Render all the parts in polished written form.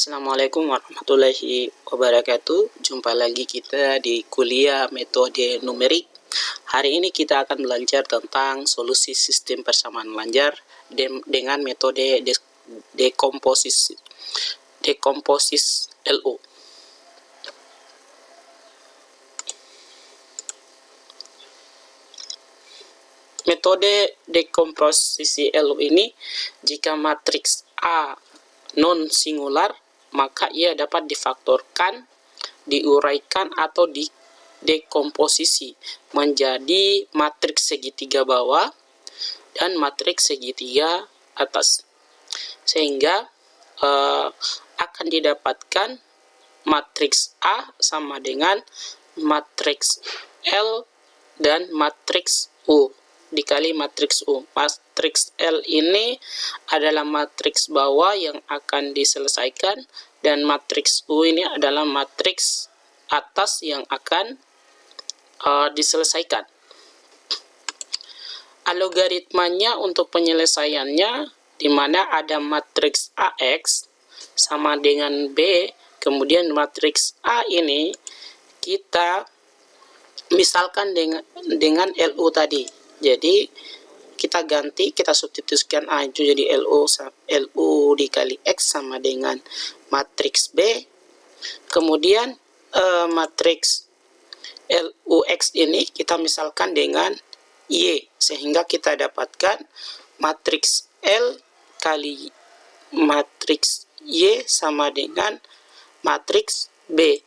Assalamualaikum warahmatullahi wabarakatuh. Jumpa lagi kita di kuliah metode numerik. Hari ini kita akan belajar tentang solusi sistem persamaan lanjar dengan metode dekomposis LU. Metode dekomposisi LU ini, jika matriks A non singular, maka ia dapat difaktorkan, diuraikan atau didekomposisi menjadi matriks segitiga bawah dan matriks segitiga atas, sehingga akan didapatkan matriks A sama dengan matriks L dan matriks U dikali matriks U. Matriks L ini adalah matriks bawah yang akan diselesaikan, dan matriks U ini adalah matriks atas yang akan diselesaikan. Algoritmanya untuk penyelesaiannya, di mana ada matriks AX sama dengan B, kemudian matriks A ini kita misalkan dengan LU tadi. Jadi kita ganti, kita substitusikan A itu jadi LU dikali X sama dengan matriks B. Kemudian matriks LUX ini kita misalkan dengan Y, sehingga kita dapatkan matriks L kali matriks Y sama dengan matriks B.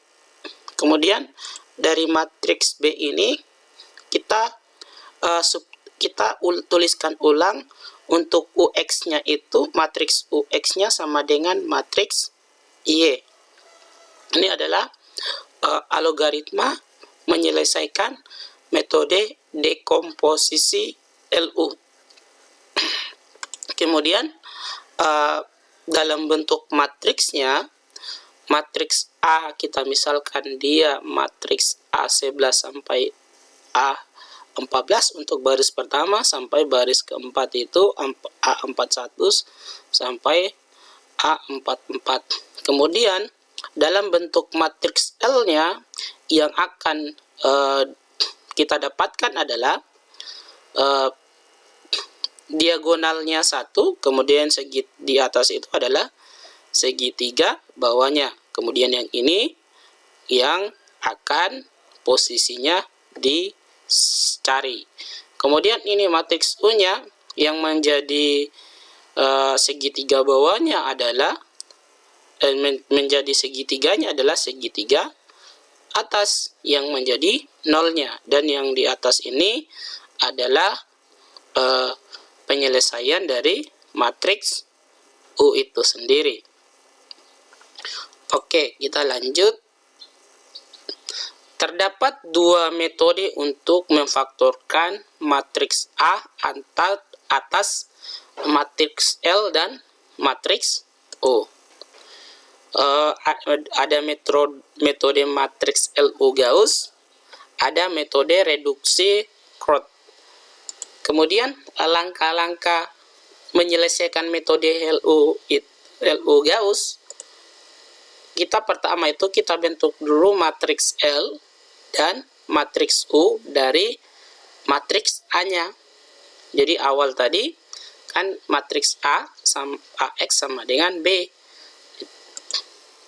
Kemudian dari matriks B ini kita tuliskan ulang untuk UX-nya itu, matriks UX-nya sama dengan matriks Y. Ini adalah algoritma menyelesaikan metode dekomposisi LU. Kemudian dalam bentuk matriksnya, matriks A kita misalkan dia matriks A11 sampai A14 untuk baris pertama, sampai baris keempat itu A41 sampai A44. Kemudian dalam bentuk matriks L-nya yang akan kita dapatkan adalah diagonalnya 1, kemudian segi di atas itu adalah segitiga bawahnya. Kemudian yang ini yang akan posisinya dicari. Kemudian ini matriks U-nya yang menjadi segitiga bawahnya adalah menjadi segitiganya adalah segitiga atas yang menjadi nolnya, dan yang di atas ini adalah penyelesaian dari matriks U itu sendiri. Oke, kita lanjut. Terdapat dua metode untuk memfaktorkan matriks A atas matriks L dan matriks U. Ada metode matriks LU Gauss, ada metode reduksi Crotch. Kemudian langkah-langkah menyelesaikan metode LU Gauss, kita pertama itu kita bentuk dulu matriks L dan matriks U dari matriks A-nya. Jadi awal tadi kan matriks A sama AX sama dengan B,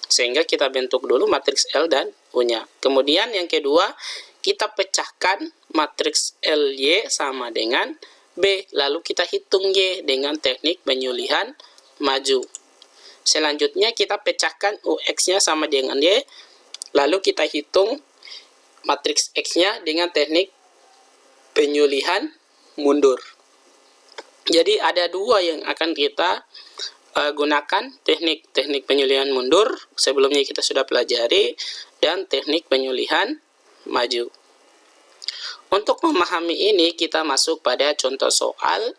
sehingga kita bentuk dulu matriks L dan U-nya. Kemudian yang kedua, kita pecahkan matriks LY sama dengan B, lalu kita hitung Y dengan teknik penyulihan maju. Selanjutnya kita pecahkan UX-nya sama dengan Y, lalu kita hitung matriks X-nya dengan teknik penyulihan mundur. Jadi ada dua yang akan kita gunakan, teknik penyulihan mundur, sebelumnya kita sudah pelajari, dan teknik penyulihan maju. Untuk memahami ini, kita masuk pada contoh soal.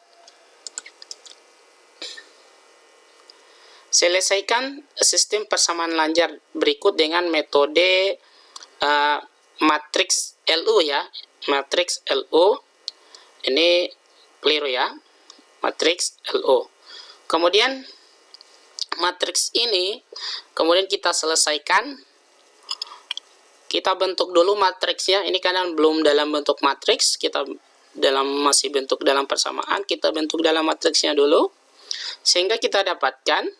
Selesaikan sistem persamaan lanjar berikut dengan metode matriks LU ya. Matriks LU ini keliru ya. Matriks LU. Kemudian matriks ini, kemudian kita selesaikan. Kita bentuk dulu matriksnya. Ini kan belum dalam bentuk matriks, kita masih bentuk dalam persamaan, kita bentuk dalam matriksnya dulu, sehingga kita dapatkan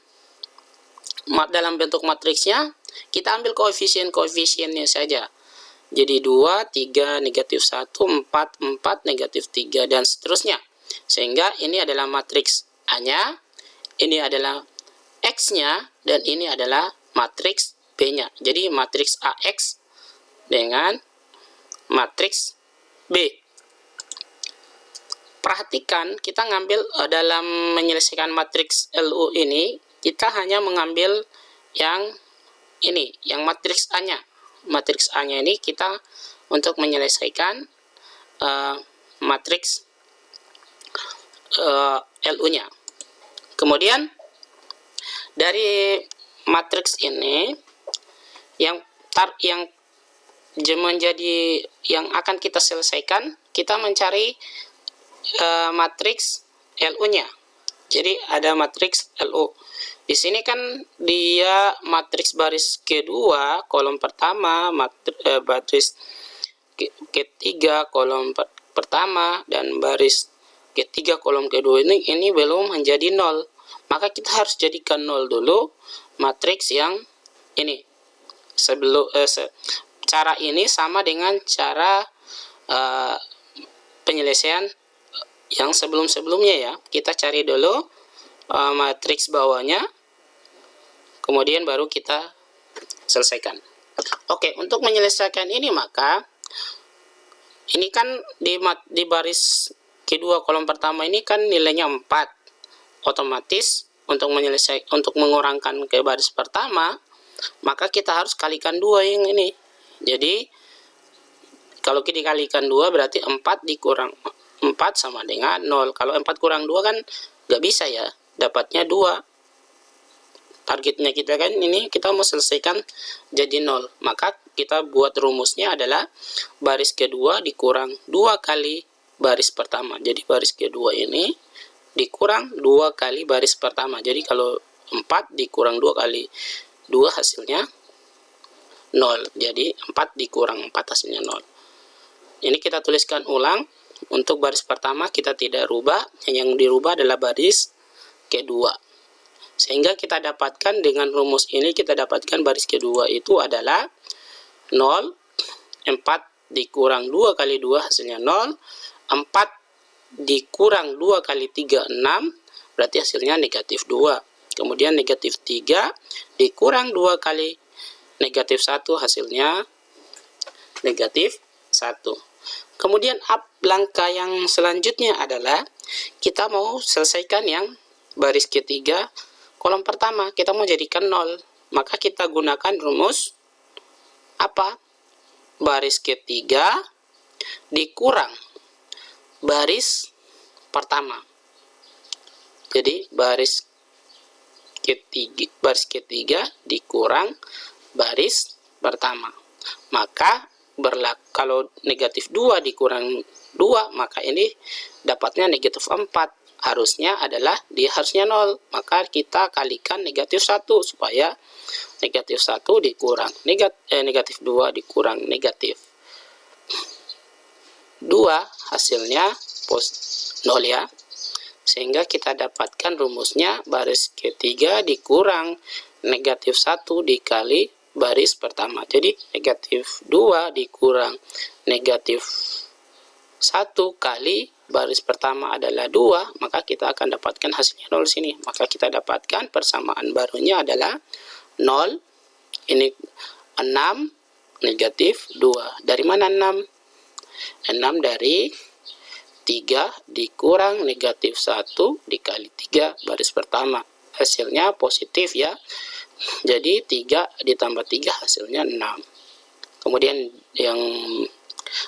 dalam bentuk matriksnya, kita ambil koefisien-koefisiennya saja. Jadi 2, 3, negatif 1, 4, 4, negatif 3, dan seterusnya. Sehingga ini adalah matriks A-nya, ini adalah X-nya, dan ini adalah matriks B-nya. Jadi matriks AX dengan matriks B. Perhatikan, kita ngambil dalam menyelesaikan matriks LU ini, kita hanya mengambil yang ini, yang matriks A-nya. Matriks A-nya ini kita untuk menyelesaikan matriks LU-nya. Kemudian dari matriks ini yang menjadi yang akan kita selesaikan, kita mencari matriks LU-nya. Jadi ada matriks LU. Di sini kan dia matriks baris kedua kolom pertama, baris ketiga kolom pertama, dan baris ketiga kolom kedua ini belum menjadi 0. Maka kita harus jadikan 0 dulu matriks yang ini. Cara ini sama dengan cara penyelesaian yang sebelum-sebelumnya ya. Kita cari dulu matriks bawahnya, kemudian baru kita selesaikan. Oke, untuk menyelesaikan ini, maka ini kan di baris kedua kolom pertama ini kan nilainya 4. Otomatis untuk mengurangkan ke baris pertama, maka kita harus kalikan 2 yang ini. Jadi kalau kita kalikan 2 berarti 4 dikurang 4 sama dengan 0. Kalau 4 kurang 2 kan nggak bisa ya, dapatnya 2. Targetnya kita kan ini, kita mau selesaikan jadi 0. Maka kita buat rumusnya adalah baris kedua dikurang 2 kali baris pertama. Jadi baris kedua ini dikurang 2 kali baris pertama. Jadi kalau 4 dikurang 2 kali 2 hasilnya 0. Jadi 4 dikurang 4 hasilnya 0. Ini kita tuliskan ulang. Untuk baris pertama kita tidak rubah, yang dirubah adalah baris kedua. Sehingga kita dapatkan dengan rumus ini, kita dapatkan baris kedua itu adalah 0, 4 dikurang 2 kali 2 hasilnya 0, 4 dikurang 2 kali 3, 6, berarti hasilnya negatif 2. Kemudian negatif 3 dikurang 2 kali negatif 1, hasilnya negatif 1. Kemudian langkah yang selanjutnya adalah kita mau selesaikan yang baris ketiga kolom pertama. Kita mau jadikan 0. Maka kita gunakan rumus apa? Baris ketiga dikurang baris pertama. Jadi baris ketiga dikurang baris pertama. Maka kalau negatif 2 dikurang 2, maka ini dapatnya negatif 4. Harusnya harusnya 0. Maka kita kalikan negatif 1 supaya negatif 1 dikurang negatif 2 dikurang negatif 2 hasilnya 0 ya. Sehingga kita dapatkan rumusnya baris ketiga dikurang negatif 1 dikali baris pertama. Jadi negatif 2 dikurang negatif 1 kali baris pertama adalah 2, maka kita akan dapatkan hasilnya 0 sini. Maka kita dapatkan persamaan barunya adalah 0. Ini 6 negatif 2. Dari mana 6? 6 dari 3 dikurang negatif 1 dikali 3 baris pertama. Hasilnya positif ya. Jadi 3 ditambah 3 hasilnya 6. Kemudian yang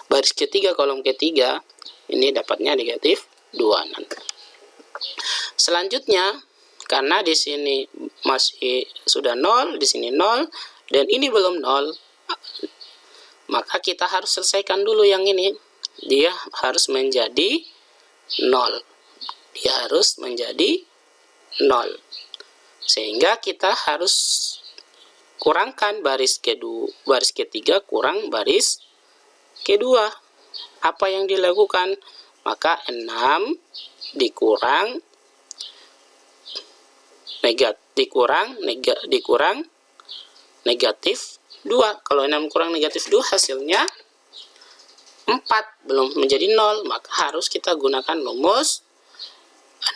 baris ketiga kolom ketiga ini dapatnya negatif 2 nanti. Selanjutnya, karena di sini masih sudah 0, di sini 0, dan ini belum 0, maka kita harus selesaikan dulu yang ini. Dia harus menjadi 0. Dia harus menjadi 0. Sehingga kita harus kurangkan baris ketiga kurang baris kedua. Apa yang dilakukan? Maka 6 dikurang negatif 2. Kalau 6 kurang negatif 2 hasilnya 4, belum menjadi 0. Maka harus kita gunakan rumus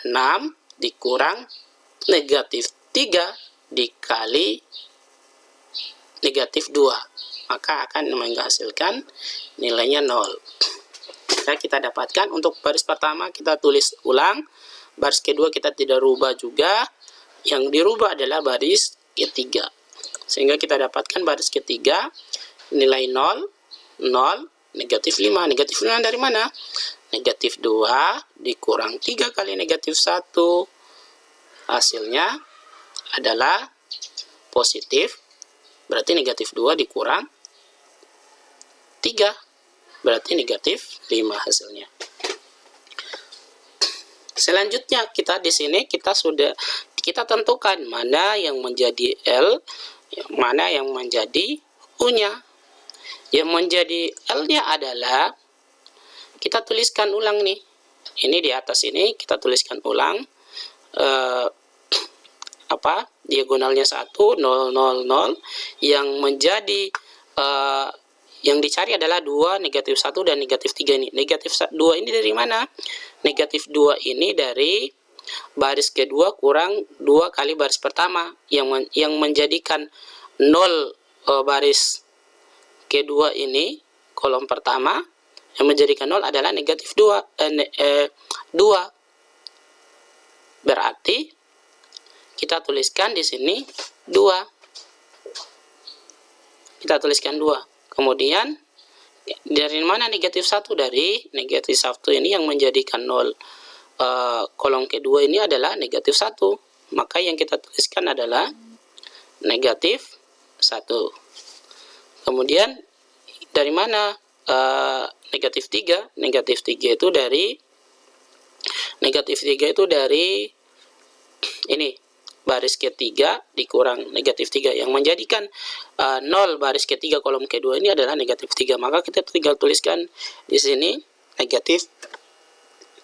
6 dikurang negatif 3 dikali negatif 2. Maka akan menghasilkan nilainya 0. Kita dapatkan untuk baris pertama kita tulis ulang, baris kedua kita tidak rubah juga, yang dirubah adalah baris ketiga. Sehingga kita dapatkan baris ketiga nilai 0, 0, negatif 5. Negatif 5 dari mana? Negatif 2 dikurang 3 kali negatif 1. Hasilnya adalah positif, berarti negatif 2 dikurang 3. Berarti negatif 5 hasilnya. Selanjutnya kita di sini kita tentukan mana yang menjadi L, mana yang menjadi U-nya. Yang menjadi L-nya adalah kita tuliskan ulang nih. Ini di atas ini kita tuliskan ulang diagonalnya 1 0 0 0 yang menjadi yang dicari adalah 2, negatif 1, dan negatif 3 ini. Negatif 2 ini dari mana? Negatif 2 ini dari baris kedua kurang 2 kali baris pertama. Yang menjadikan 0 baris kedua ini, kolom pertama, yang menjadikan 0 adalah negatif 2. Berarti kita tuliskan di sini 2. Kita tuliskan 2. Kemudian dari mana negatif 1? Dari negatif 1 ini yang menjadikan 0 kolom kedua ini adalah negatif 1. Maka yang kita tuliskan adalah negatif 1. Kemudian dari mana negatif 3? Negatif 3 itu dari ini baris ketiga dikurang negatif 3, yang menjadikan 0 baris ketiga kolom kedua ini adalah negatif 3. Maka kita tinggal tuliskan di sini negatif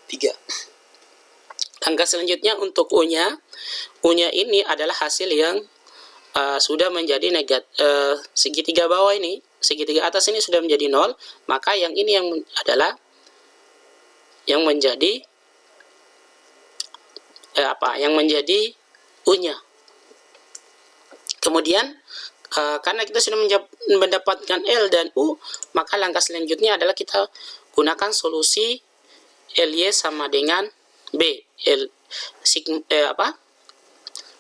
3. Langkah selanjutnya untuk U-nya ini adalah hasil yang sudah menjadi segitiga bawah ini, segitiga atas ini sudah menjadi 0. Maka yang ini adalah yang menjadi yang menjadi U-nya. Kemudian karena kita sudah mendapatkan L dan U, maka langkah selanjutnya adalah kita gunakan solusi LY sama dengan B.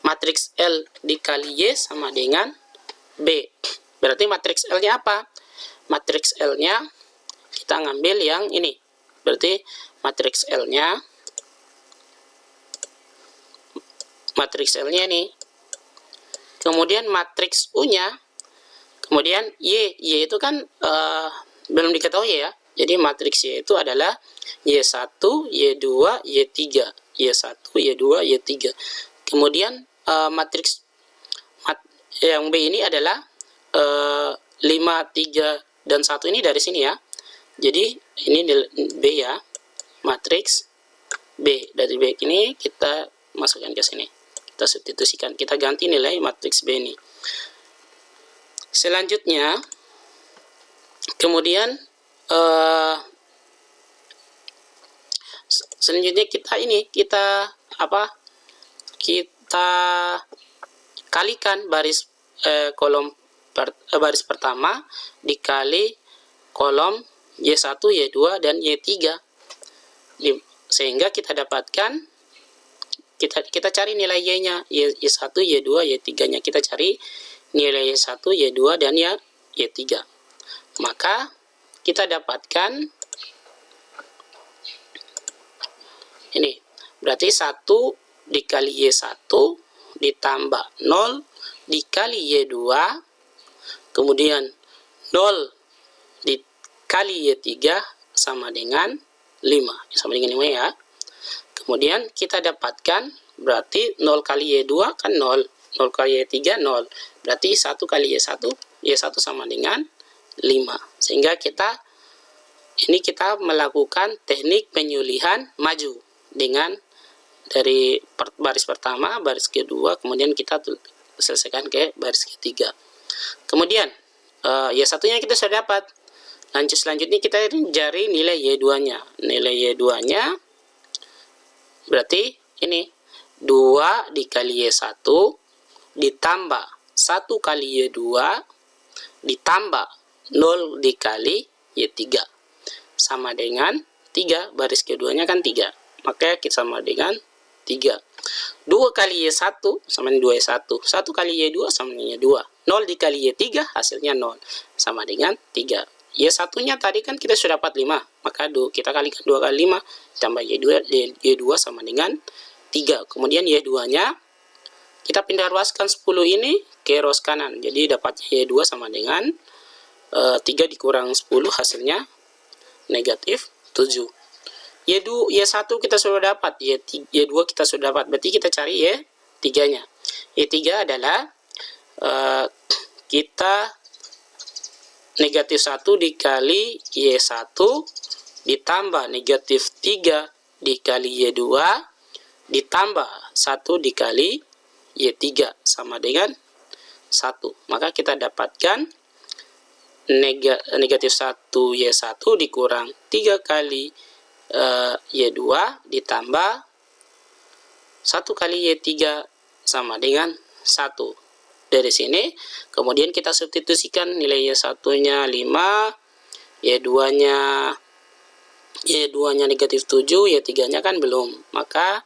Matriks L dikali Y sama dengan B. Berarti matriks L-nya apa? Matriks L-nya kita ngambil yang ini. Berarti matriks L-nya nih. Kemudian matriks U-nya, kemudian Y itu kan belum diketahui ya. Jadi matriks Y itu adalah Y1, Y2, Y3. Y1, Y2, Y3. Kemudian matriks yang B ini adalah 5, 3, dan 1 ini dari sini ya. Jadi ini B ya, matriks B. Dari B ini kita masukkan ke sini. Kita substitusikan, kita ganti nilai matriks B ini. Selanjutnya kemudian kita kalikan baris baris pertama dikali kolom Y1, Y2, dan Y3, sehingga kita dapatkan kita cari nilai Y-nya, Y1, Y2, Y3-nya. Kita cari nilai Y1, Y2, dan Y3. Maka kita dapatkan ini. Berarti 1 dikali Y1 ditambah 0 dikali Y2, kemudian 0 dikali Y3 sama dengan 5. Sama dengan 5 ya. Kemudian kita dapatkan berarti 0 kali Y2 kan 0. 0 kali Y3, 0. Berarti 1 kali Y1, Y1 sama dengan 5. Sehingga kita melakukan teknik penyulihan maju dengan dari baris pertama, baris kedua, kemudian kita selesaikan ke baris ketiga. Kemudian Y1-nya kita sudah dapat. Lanjut selanjutnya kita cari nilai Y2-nya. Nilai Y2-nya berarti ini 2 dikali Y1 ditambah 1 kali Y2 ditambah 0 dikali Y3 sama dengan 3. Baris keduanya kan 3, maka kita sama dengan 3. 2 kali Y1 sama dengan 2Y1. 1 kali Y2 sama dengan Y2. 0 dikali Y3 hasilnya 0 sama dengan 3. Y1-nya tadi kan kita sudah dapat 5, maka kita kalikan 2 kali 5 tambah Y2 sama dengan 3. Kemudian Y2-nya kita pindah ruaskan 10 ini ke ruas kanan, jadi dapatnya Y2 sama dengan 3 dikurang 10 hasilnya negatif 7. Y1 kita sudah dapat, Y2 kita sudah dapat, berarti kita cari Y3-nya. Y3 adalah kita negatif 1 dikali Y1 ditambah negatif 3 dikali Y2 ditambah 1 dikali Y3 sama dengan 1. Maka kita dapatkan negatif 1 Y1 dikurang 3 kali Y2 ditambah 1 kali Y3 sama dengan 1. Dari sini kemudian kita substitusikan nilai Y1-nya 5, Y2-nya negatif 7, Y3-nya kan belum. Maka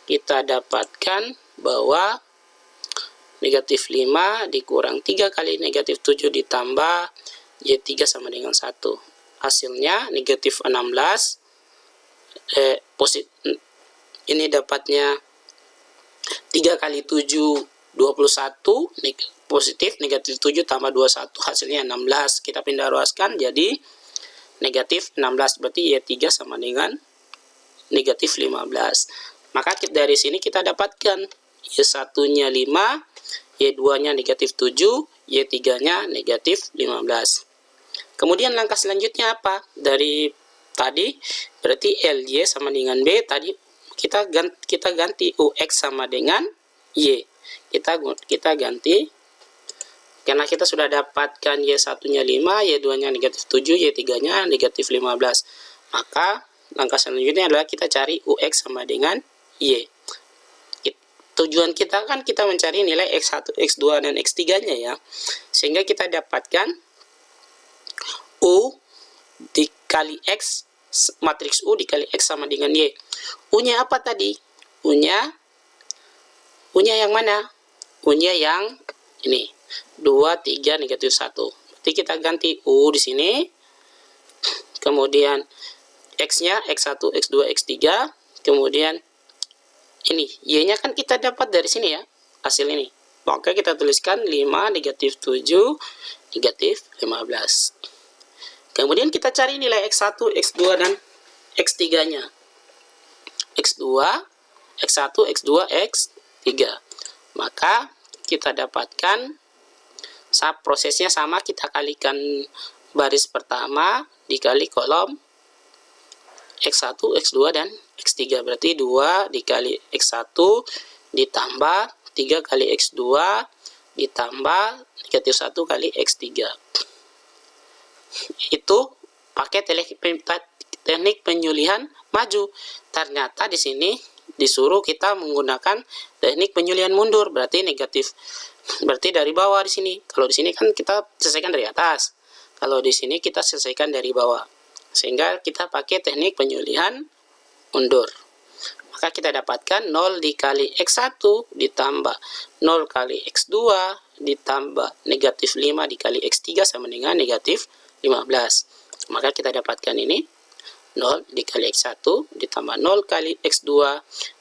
kita dapatkan bahwa negatif 5 dikurang 3 kali negatif 7 ditambah Y3 sama dengan 1. Hasilnya negatif 16. Ini dapatnya 3 kali 7 21, positif, negatif 7 tambah 21 hasilnya 16. Kita pindah ruaskan jadi negatif 16, berarti Y3 sama dengan negatif 15. Maka dari sini kita dapatkan Y1-nya 5, Y2-nya negatif 7, Y3-nya negatif 15. Kemudian langkah selanjutnya apa? Dari tadi berarti LY sama dengan B, tadi kita ganti UX sama dengan Y. Kita ganti, karena kita sudah dapatkan Y1-nya 5, Y2-nya negatif 7, Y3-nya negatif 15. Maka langkah selanjutnya adalah kita cari UX sama dengan Y. Tujuan kita kan kita mencari nilai X1, X2, dan X3-nya ya. Sehingga kita dapatkan U dikali X, matriks U dikali X sama dengan Y. U-nya apa tadi? U-nya yang mana? U-nya yang ini, 2, 3, negatif 1. Berarti kita ganti U di sini. Kemudian X-nya X1, X2, X3. Kemudian ini, Y-nya kan kita dapat dari sini ya, hasil ini. Maka kita tuliskan 5, negatif 7, negatif 15. Kemudian kita cari nilai X1, X2, dan X3-nya. X2, X1, X2, X3. Maka kita dapatkan prosesnya sama, kita kalikan baris pertama dikali kolom X1, X2, dan X3. Berarti 2 dikali X1 ditambah 3 kali X2 ditambah negatif 1 kali X3. Itu pakai teknik penyulihan maju. Ternyata di sini disuruh kita menggunakan teknik penyulihan mundur, berarti negatif, berarti dari bawah di sini. Kalau di sini kan kita selesaikan dari atas, kalau di sini kita selesaikan dari bawah, sehingga kita pakai teknik penyulihan mundur. Maka kita dapatkan 0 dikali X1 ditambah 0 kali X2 ditambah negatif 5 dikali X3 sama dengan negatif 15. Maka kita dapatkan ini 0 dikali X1 ditambah 0 kali X2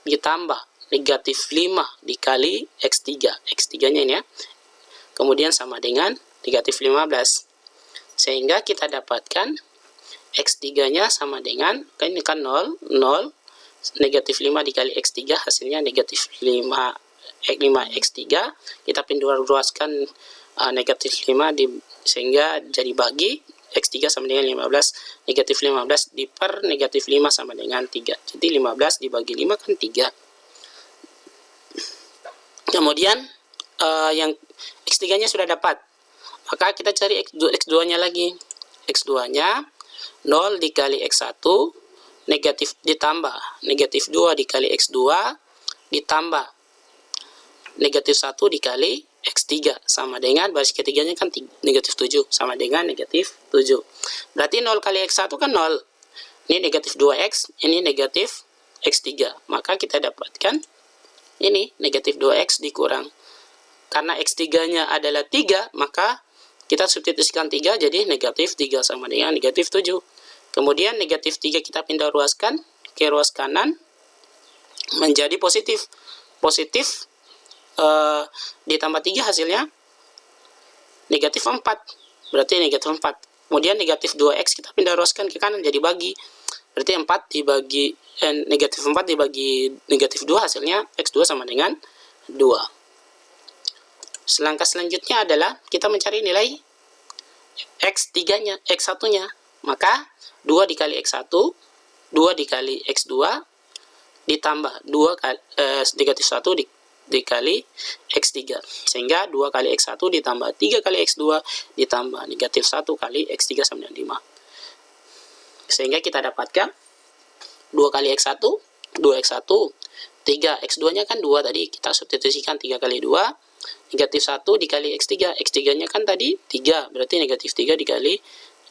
ditambah negatif 5 dikali X3. X3-nya ini ya. Kemudian sama dengan negatif 15. Sehingga kita dapatkan X3-nya sama dengan, kan ini kan 0, 0, negatif 5 dikali X3 hasilnya negatif 5X3. Kita pindah-ruaskan negatif 5 sehingga jadi bagi X3 sama dengan 15. Negatif 15 diper negatif 5 sama dengan 3. Jadi 15 dibagi 5 kan 3. Kemudian yang X3 nya sudah dapat, maka kita cari X2 nya lagi. X2 nya 0 dikali X1 negatif ditambah negatif 2 dikali X2 ditambah negatif 1 dikali X3 sama dengan baris ketiganya kan negatif 7 sama dengan negatif 7. Berarti 0 kali X1 kan 0. Ini negatif 2X, ini negatif X3. Maka kita dapatkan ini negatif 2X dikurang. Karena X3-nya adalah 3, maka kita substitusikan 3 jadi negatif 3 sama dengan negatif 7. Kemudian negatif 3 kita pindah ruaskan ke ruas kanan menjadi positif. Positif ditambah 3 hasilnya negatif 4. Berarti negatif 4. Kemudian negatif 2X kita pindah ruaskan ke kanan jadi bagi. Berarti 4 dibagi negatif 4 dibagi negatif 2 hasilnya X2 sama dengan 2. Langkah selanjutnya adalah kita mencari nilai X3-nya, X1-nya. Maka 2 dikali X1, 2 dikali X2 ditambah 2 kali negatif 1 dikali X3. Sehingga 2 kali X1 ditambah 3 kali X2 ditambah negatif 1 kali X3 sama dengan 5. Sehingga kita dapatkan 2 kali X1, 2X1, 3X2-nya kan 2 tadi, kita substitusikan 3 kali 2, negatif 1 dikali X3, X3-nya kan tadi 3, berarti negatif 3 dikali,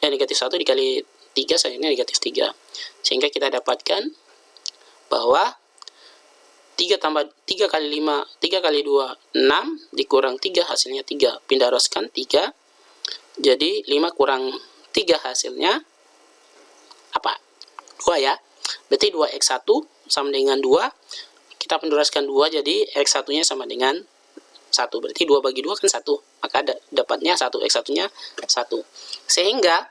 negatif 1 dikali 3, sayangnya negatif 3. Sehingga kita dapatkan bahwa 3 kali 5, 3 kali 2, 6, dikurang 3, hasilnya 3. Pindah ruaskan 3, jadi 5 kurang 3 hasilnya apa? 2 ya. Berarti 2X1 sama dengan 2, kita penduraskan 2, jadi X1-nya sama dengan 1. Berarti 2 bagi 2 kan 1. Maka dapatnya 1, X1-nya 1. Sehingga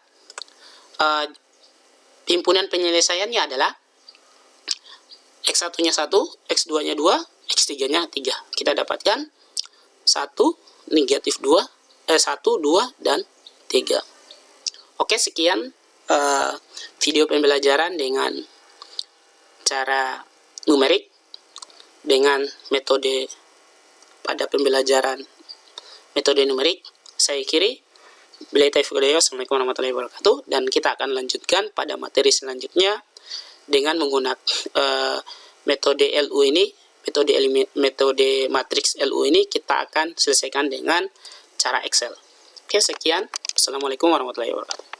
himpunan penyelesaiannya adalah X1-nya 1, X2-nya 2, X3-nya 3. Kita dapatkan 1, negatif 2, 1, 2, dan 3. Oke, sekian video pembelajaran dengan cara numerik dengan metode pada pembelajaran metode numerik. Saya Kiri, Bilai Taufiq Hidayah. Assalamualaikum warahmatullahi wabarakatuh. Dan kita akan lanjutkan pada materi selanjutnya dengan menggunakan metode LU ini, metode matriks LU ini kita akan selesaikan dengan cara Excel. Oke, sekian. Assalamualaikum warahmatullahi wabarakatuh.